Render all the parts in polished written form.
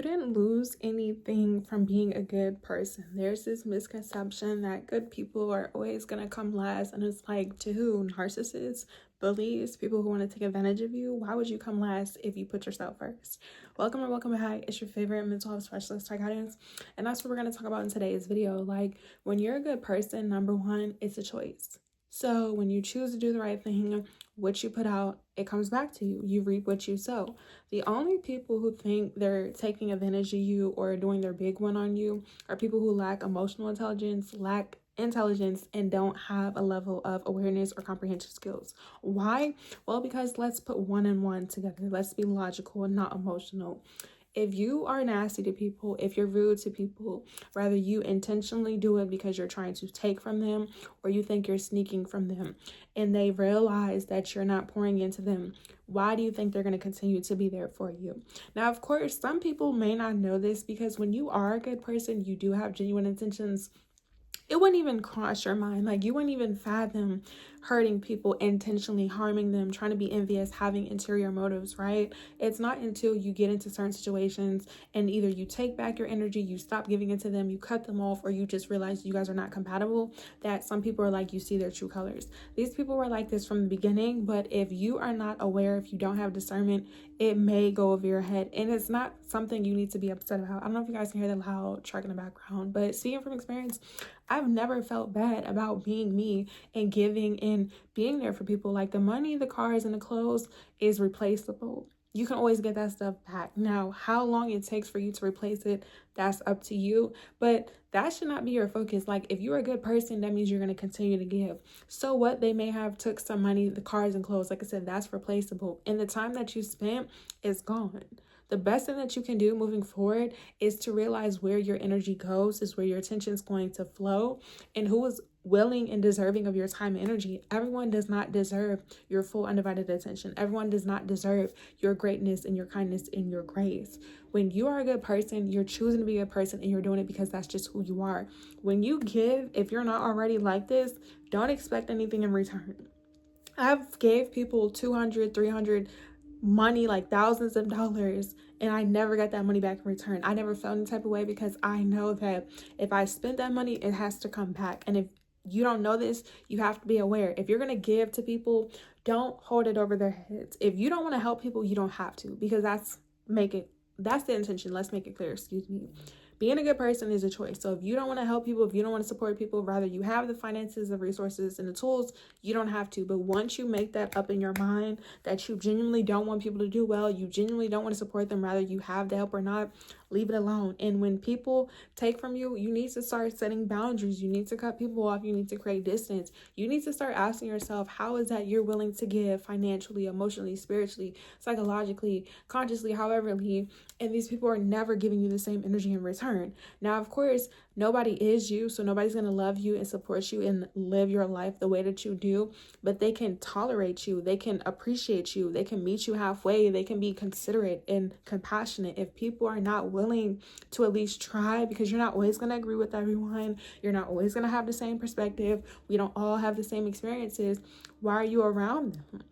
Didn't lose anything from being a good person. There's this misconception that good people are always going to come last, and it's like, to who? Narcissists, bullies, people who want to take advantage of you. Why would you come last if you put yourself first? Welcome or welcome back. It's your favorite mental health specialist, Ty Guidance, and that's what we're going to talk about in today's video. Like, when you're a good person, number one, it's a choice. So when you choose to do the right thing, what you put out, it comes back to you. You reap what you sow. The only people who think they're taking advantage of you or doing their big one on you are people who lack emotional intelligence, lack intelligence, and don't have a level of awareness or comprehension skills. Why? Well, because let's put one and one together. Let's be logical and not emotional. If you are nasty to people, if you're rude to people, whether you intentionally do it because you're trying to take from them or you think you're sneaking from them, and they realize that you're not pouring into them, why do you think they're going to continue to be there for you? Now, of course, some people may not know this because when you are a good person, you do have genuine intentions. It wouldn't even cross your mind. Like, you wouldn't even fathom hurting people, intentionally harming them, trying to be envious, having interior motives, right? It's not until you get into certain situations and either you take back your energy, you stop giving it to them, you cut them off, or you just realize you guys are not compatible, that some people are like, you see their true colors. These people were like this from the beginning, but if you are not aware, if you don't have discernment, it may go over your head, and it's not something you need to be upset about. I don't know if you guys can hear the loud truck in the background, but speaking from experience, I've never felt bad about being me and giving and being there for people. Like, the money, the cars, and the clothes is replaceable. You can always get that stuff back. Now, how long it takes for you to replace it, that's up to you. But that should not be your focus. Like, if you're a good person, that means you're going to continue to give. So what? They may have took some money, the cars and clothes. Like I said, that's replaceable. And the time that you spent is gone. The best thing that you can do moving forward is to realize where your energy goes, is where your attention is going to flow, and who is willing and deserving of your time and energy. Everyone does not deserve your full undivided attention. Everyone does not deserve your greatness and your kindness and your grace. When you are a good person, you're choosing to be a good person, and you're doing it because that's just who you are. When you give, if you're not already like this, don't expect anything in return. I've gave people 200, 300 money, like thousands of dollars, and I never got that money back in return. I never felt any type of way because I know that if I spend that money, it has to come back. And if you don't know this, you have to be aware. If you're going to give to people, don't hold it over their heads. If you don't want to help people, you don't have to, because that's the intention. Let's make it clear. Excuse me. Being a good person is a choice. So if you don't want to help people, if you don't want to support people, rather you have the finances, the resources, and the tools, you don't have to. But once you make that up in your mind that you genuinely don't want people to do well, you genuinely don't want to support them, rather you have the help or not, leave it alone. And when people take from you, you need to start setting boundaries. You need to cut people off. You need to create distance. You need to start asking yourself, how is that you're willing to give financially, emotionally, spiritually, psychologically, consciously, howeverly, and these people are never giving you the same energy in return. Now, of course, nobody is you, so nobody's going to love you and support you and live your life the way that you do, but they can tolerate you, they can appreciate you, they can meet you halfway, they can be considerate and compassionate. If people are not willing to at least try, because you're not always going to agree with everyone, you're not always going to have the same perspective, we don't all have the same experiences, why are you around them?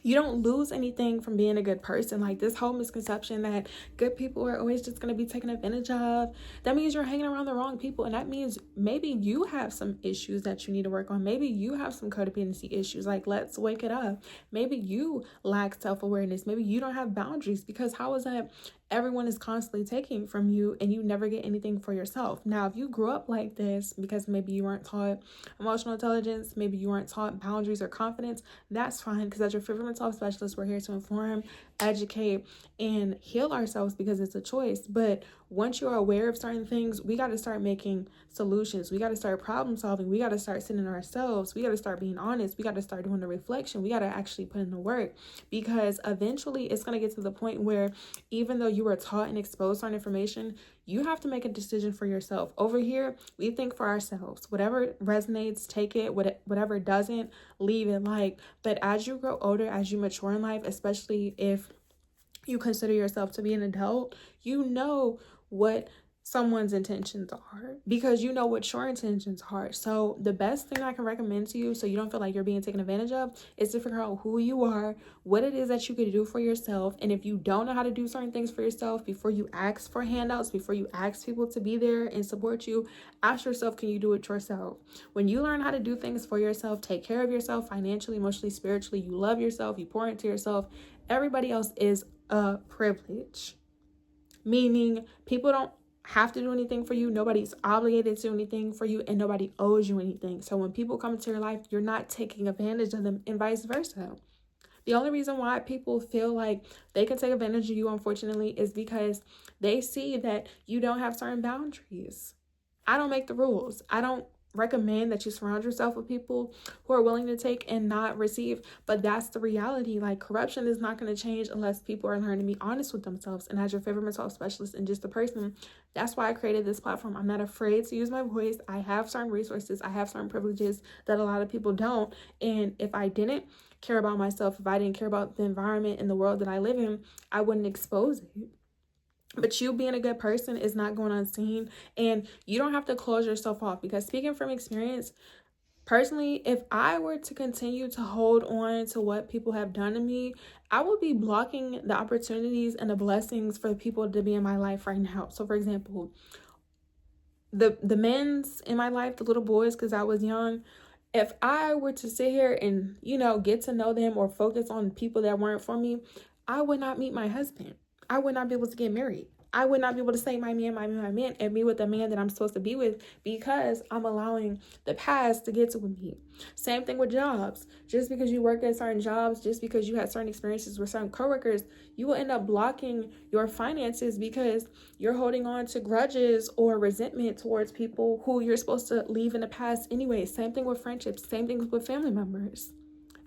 You don't lose anything from being a good person. Like, this whole misconception that good people are always just going to be taken advantage of, that means you're hanging around the wrong people. And that means maybe you have some issues that you need to work on. Maybe you have some codependency issues. Like, let's wake it up. Maybe you lack self-awareness. Maybe you don't have boundaries, because how is that everyone is constantly taking from you and you never get anything for yourself? Now, if you grew up like this because maybe you weren't taught emotional intelligence, maybe you weren't taught boundaries or confidence, that's fine, because as your favorite mental health specialist, we're here to inform, educate, and heal ourselves, because it's a choice. But once you're aware of certain things, we got to start making solutions. We got to start problem solving. We got to start sitting ourselves. We got to start being honest. We got to start doing the reflection. We got to actually put in the work, because eventually it's going to get to the point where even though you were taught and exposed certain information, you have to make a decision for yourself. Over here, we think for ourselves. Whatever resonates, take it. Whatever doesn't, leave it. But as you grow older, as you mature in life, especially if you consider yourself to be an adult, you know what someone's intentions are, because you know what your intentions are. So the best thing I can recommend to you, so you don't feel like you're being taken advantage of, is to figure out who you are, what it is that you could do for yourself. And if you don't know how to do certain things for yourself, before you ask for handouts, before you ask people to be there and support you, ask yourself, can you do it yourself? When you learn how to do things for yourself, take care of yourself financially, emotionally, spiritually, you love yourself, you pour into yourself, everybody else is a privilege. Meaning people don't have to do anything for you. Nobody's obligated to do anything for you, and nobody owes you anything. So when people come into your life, you're not taking advantage of them, and vice versa. The only reason why people feel like they can take advantage of you, unfortunately, is because they see that you don't have certain boundaries. I don't make the rules. I don't recommend that you surround yourself with people who are willing to take and not receive, but that's the reality. Like, corruption is not going to change unless people are learning to be honest with themselves. And as your favorite mental health specialist and just a person, that's why I created this platform. I'm not afraid to use my voice. I have certain resources, I have certain privileges that a lot of people don't. And if I didn't care about myself, if I didn't care about the environment and the world that I live in, I wouldn't expose it. But you being a good person is not going unseen, and you don't have to close yourself off, because speaking from experience, personally, if I were to continue to hold on to what people have done to me, I would be blocking the opportunities and the blessings for the people to be in my life right now. So for example, the men's in my life, the little boys, because I was young, if I were to sit here and, get to know them or focus on people that weren't for me, I would not meet my husband. I would not be able to get married. I would not be able to say my man, and be with the man that I'm supposed to be with, because I'm allowing the past to get to me. Same thing with jobs. Just because you work at certain jobs, just because you had certain experiences with certain coworkers, you will end up blocking your finances because you're holding on to grudges or resentment towards people who you're supposed to leave in the past anyway. Same thing with friendships, same thing with family members.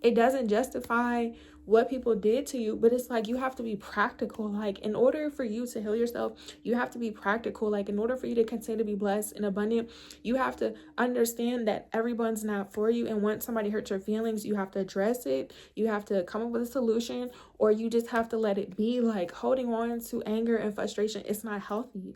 It doesn't justify what people did to you, but it's like you have to be practical. Like, in order for you to heal yourself, you have to be practical. Like, in order for you to continue to be blessed and abundant, you have to understand that everyone's not for you. And once somebody hurts your feelings, you have to address it. You have to come up with a solution, or you just have to let it be. Like, holding on to anger and frustration, it's not healthy.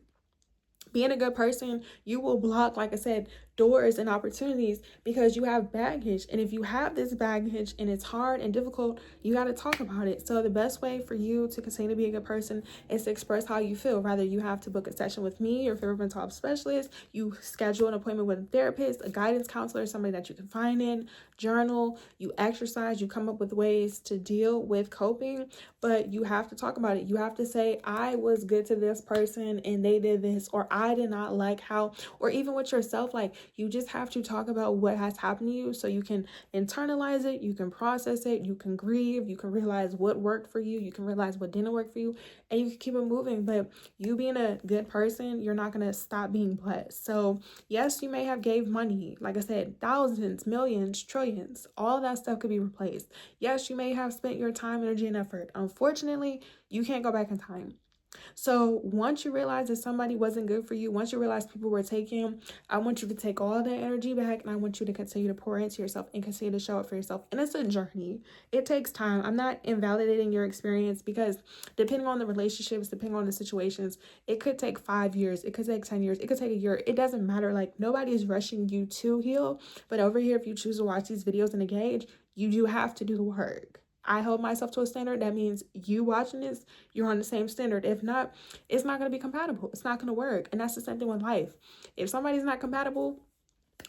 Being a good person, you will block, like I said, doors and opportunities because you have baggage. And if you have this baggage and it's hard and difficult, you got to talk about it. So the best way for you to continue to be a good person is to express how you feel. Rather, you have to book a session with me, your favorite mental health specialist. You schedule an appointment with a therapist, a guidance counselor, somebody that you can find in, journal, you exercise, you come up with ways to deal with coping, but you have to talk about it. You have to say, I was good to this person and they did this, or I did not like how, or even with yourself, like, you just have to talk about what has happened to you so you can internalize it, you can process it, you can grieve, you can realize what worked for you, you can realize what didn't work for you, and you can keep it moving. But you being a good person, you're not going to stop being blessed. So yes, you may have gave money, like I said, thousands, millions, trillions, all that stuff could be replaced. Yes, you may have spent your time, energy, and effort. Unfortunately, you can't go back in time. So once you realize that somebody wasn't good for you, once you realize people were taken, I want you to take all that energy back, and I want you to continue to pour into yourself and continue to show up for yourself. And it's a journey. It takes time. I'm not invalidating your experience, because depending on the relationships, depending on the situations, it could take 5 years. It could take 10 years. It could take a year. It doesn't matter. Like, nobody is rushing you to heal. But over here, if you choose to watch these videos and engage, you do have to do the work. I hold myself to a standard. That means you watching this, you're on the same standard. If not, it's not going to be compatible. It's not going to work. And that's the same thing with life. If somebody's not compatible,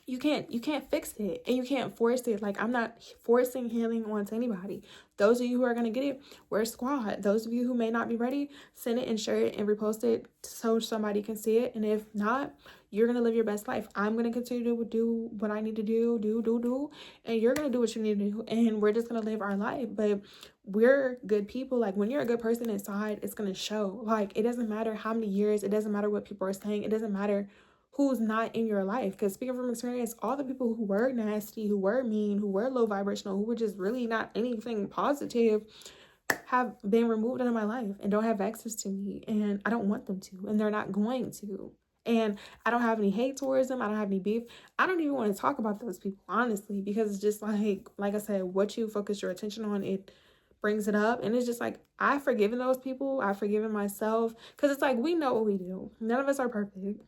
you can't fix it, and you can't force it. Like, I'm not forcing healing onto anybody. Those of you who are going to get it, we're a squad. Those of you who may not be ready, send it and share it and repost it so somebody can see it. And if not, you're going to live your best life. I'm going to continue to do what I need to do, and you're going to do what you need to do, and we're just going to live our life. But we're good people. Like, when you're a good person inside, it's going to show. Like, it doesn't matter how many years, it doesn't matter what people are saying, it doesn't matter who's not in your life. Because speaking from experience, all the people who were nasty, who were mean, who were low vibrational, who were just really not anything positive, have been removed out of my life and don't have access to me. And I don't want them to, and they're not going to. And I don't have any hate towards them. I don't have any beef. I don't even want to talk about those people, honestly, because it's just like I said, what you focus your attention on, it brings it up, and it's just like, I've forgiven those people, I've forgiven myself, because it's like, we know what we do. None of us are perfect.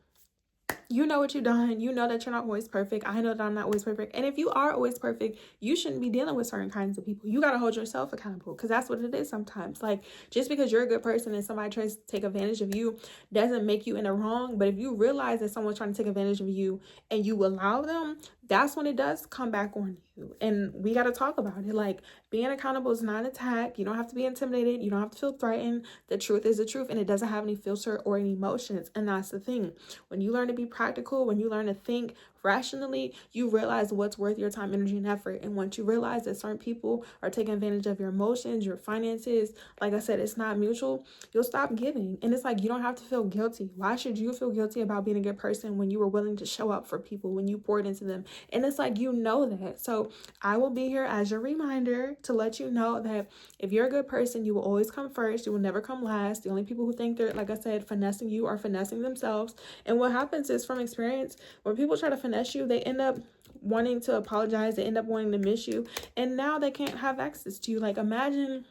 You know what you've done. You know that you're not always perfect. I know that I'm not always perfect. And if you are always perfect, you shouldn't be dealing with certain kinds of people. You got to hold yourself accountable, because that's what it is sometimes. Like, just because you're a good person and somebody tries to take advantage of you doesn't make you in the wrong. But if you realize that someone's trying to take advantage of you and you allow them, that's when it does come back on you. And we got to talk about it. Like, being accountable is not an attack. You don't have to be intimidated. You don't have to feel threatened. The truth is the truth, and it doesn't have any filter or any emotions. And that's the thing. When you learn to be practical, when you learn to think rationally, you realize what's worth your time, energy, and effort. And once you realize that certain people are taking advantage of your emotions, your finances, like I said, it's not mutual, you'll stop giving. And it's like, you don't have to feel guilty. Why should you feel guilty about being a good person when you were willing to show up for people, when you poured into them? And it's like, you know that. So I will be here as your reminder to let you know that if you're a good person, you will always come first. You will never come last. The only people who think they're, like I said, finessing you are finessing themselves. And what happens is, from experience, when people try to finesse you, they end up wanting to apologize. They end up wanting to miss you. And now they can't have access to you. Like, imagine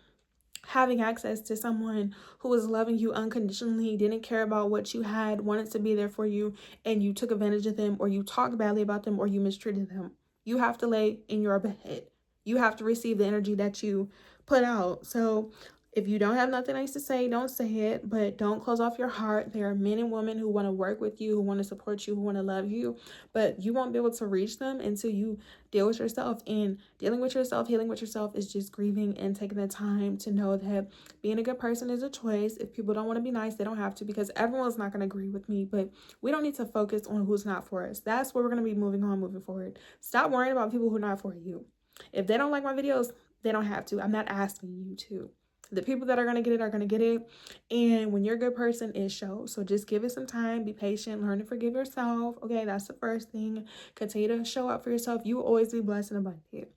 having access to someone who was loving you unconditionally, didn't care about what you had, wanted to be there for you, and you took advantage of them, or you talked badly about them, or you mistreated them. You have to lay in your bed. You have to receive the energy that you put out. So if you don't have nothing nice to say, don't say it, but don't close off your heart. There are men and women who want to work with you, who want to support you, who want to love you, but you won't be able to reach them until you deal with yourself. And dealing with yourself, healing with yourself, is just grieving and taking the time to know that being a good person is a choice. If people don't want to be nice, they don't have to, because everyone's not going to agree with me, but we don't need to focus on who's not for us. That's where we're going to be moving forward. Stop worrying about people who are not for you. If they don't like my videos, they don't have to. I'm not asking you to. The people that are going to get it are going to get it. And when you're a good person, it shows. So just give it some time. Be patient. Learn to forgive yourself. Okay, that's the first thing. Continue to show up for yourself. You will always be blessed and abundant.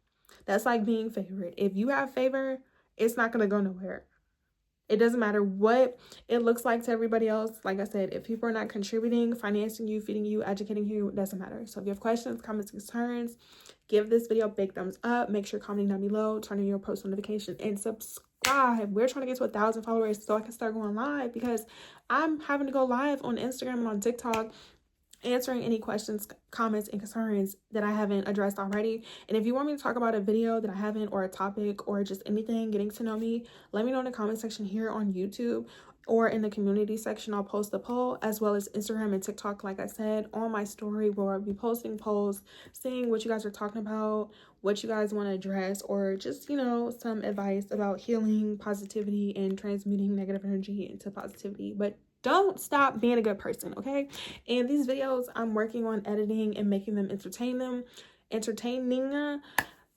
That's like being favored. If you have favor, it's not going to go nowhere. It doesn't matter what it looks like to everybody else. Like I said, if people are not contributing, financing you, feeding you, educating you, it doesn't matter. So if you have questions, comments, concerns, give this video a big thumbs up. Make sure commenting down below, turn on your post notification, and subscribe. We're trying to get to 1,000 followers so I can start going live, because I'm having to go live on Instagram and on TikTok, answering any questions, comments, and concerns that I haven't addressed already. And if you want me to talk about a video that I haven't, or a topic, or just anything, getting to know me, let me know in the comment section here on YouTube, or in the community section. I'll post a poll, as well as Instagram and TikTok, like I said, on my story, where I'll be posting polls, seeing what you guys are talking about, what you guys want to address, or just, you know, some advice about healing, positivity, and transmuting negative energy into positivity. But don't stop being a good person, okay? And these videos, I'm working on editing and making them entertaining.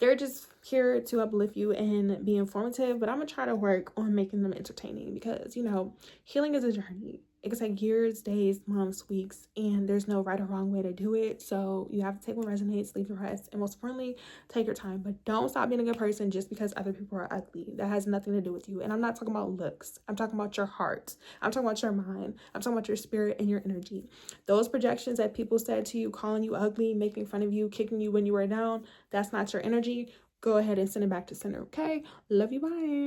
They're just here to uplift you and be informative, but I'm gonna try to work on making them entertaining, because, you know, healing is a journey. It can take years, days, months, weeks, and there's no right or wrong way to do it. So you have to take what resonates, leave the rest, and most importantly, take your time. But don't stop being a good person just because other people are ugly. That has nothing to do with you. And I'm not talking about looks. I'm talking about your heart. I'm talking about your mind. I'm talking about your spirit and your energy. Those projections that people said to you, calling you ugly, making fun of you, kicking you when you were down, that's not your energy. Go ahead and send it back to center, okay? Love you, bye.